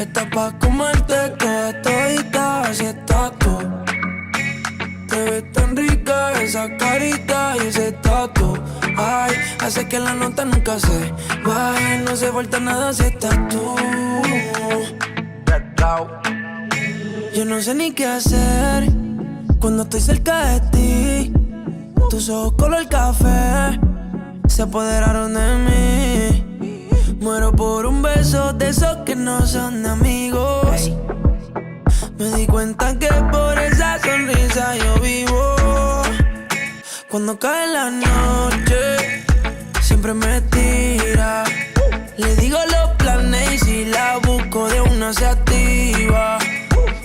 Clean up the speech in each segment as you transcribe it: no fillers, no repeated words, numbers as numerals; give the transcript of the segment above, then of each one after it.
Está pa' comerte toda todita si estás tú. Te ves tan rica esa carita y ese tatu. Ay, hace que la nota nunca se baje. No se falta nada si estás tú. Yo no sé ni qué hacer cuando estoy cerca de ti. Tus ojos color café se apoderaron de mí. Muero por un beso de esos que no son de amigos. Me di cuenta que por esa sonrisa yo vivo. Cuando cae la noche, siempre me tira. Le digo los planes y si la busco de una se activa.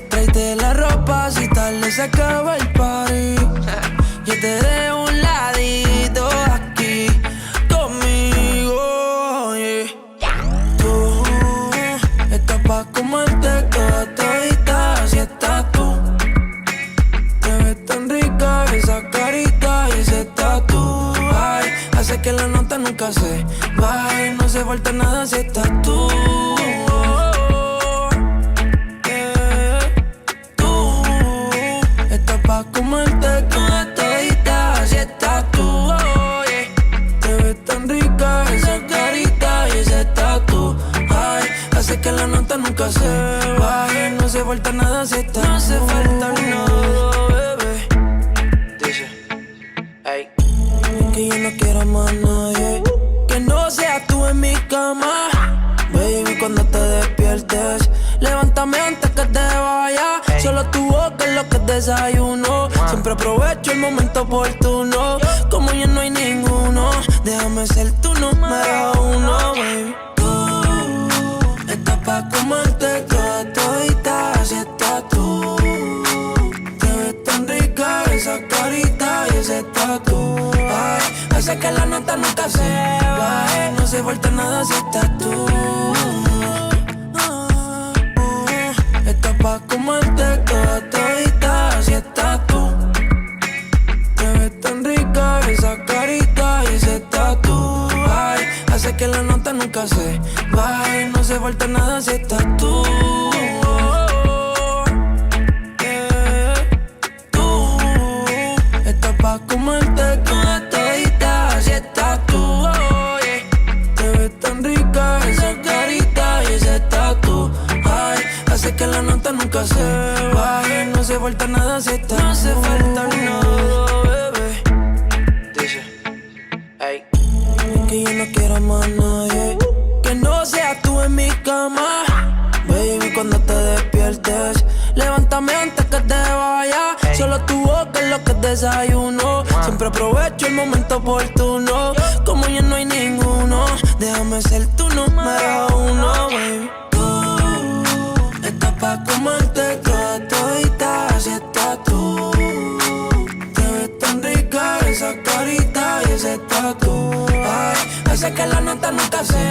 Tráete la ropa si tarde se acaba el party. Yo te dejo un ladito aquí conmigo, yeah. Tú estás pa' comerte toda todita si estás tú. Te ves tan rica esa carita y ese tatu. Ay, hace que la nota nunca se baje. No se falta nada si estás tú. Tú estás pa' comerte toda todita si estás tú. Oh, yeah. Te ves tan rica esa carita y ese tatu. Ay, hace que la nota nunca se baje. No se falta nada si estás tú. No se falta nada, bebé. Dice, ey, es que yo no quiero más nadie que no seas tú en mi cama. Baby, cuando te despiertes, levántame antes que te vaya. Solo tu boca es lo que desayuno. Siempre aprovecho el momento oportuno. Como ya no hay ninguno, déjame ser tu número uno, baby. Tú estás pa' comerte toda todita si estás tú. Te ves tan rica esa carita y ese tatu. Ay, hace que la nota nunca se baje. No se falta nada si estás tú. Estás pa' comerte toda todita si estás tú. Te ves tan rica esa carita y ese tatu. Ay, hace que la nota nunca se baje. No se falta nada si estás tú. Tú estás pa' comerte toda todita si estás tú. Oh, yeah. Te ves tan rica esa carita y ese tatu. Ay, hace que la nota nunca se baje. No se falta nada si estás. No se falta nada, bebé. Dice, ey, es que yo no quiero más nadie que no seas tú en mi cama. Baby, cuando te despiertes, levántame antes que te vaya. Solo tu boca es lo que desayuno. Siempre aprovecho el momento oportuno. Como ya no hay ninguno, déjame ser tu número uno, baby. Estás pa' comerte toda todita si estás tú. Te ves tan rica esa carita y ese tatu. Ay, hace que la nota nunca se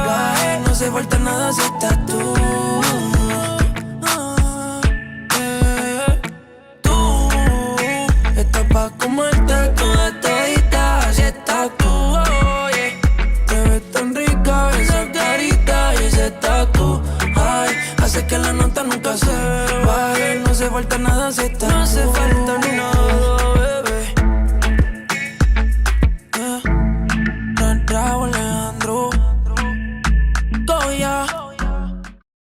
baje. No se falta nada si estás tú. Tú estás pa' comerte toda todita si estás tú. Oh, yeah. Te ves tan rica esa carita y ese tatu. Ay, hace que la nota nunca se baje. No se falta nada si estás. No se falta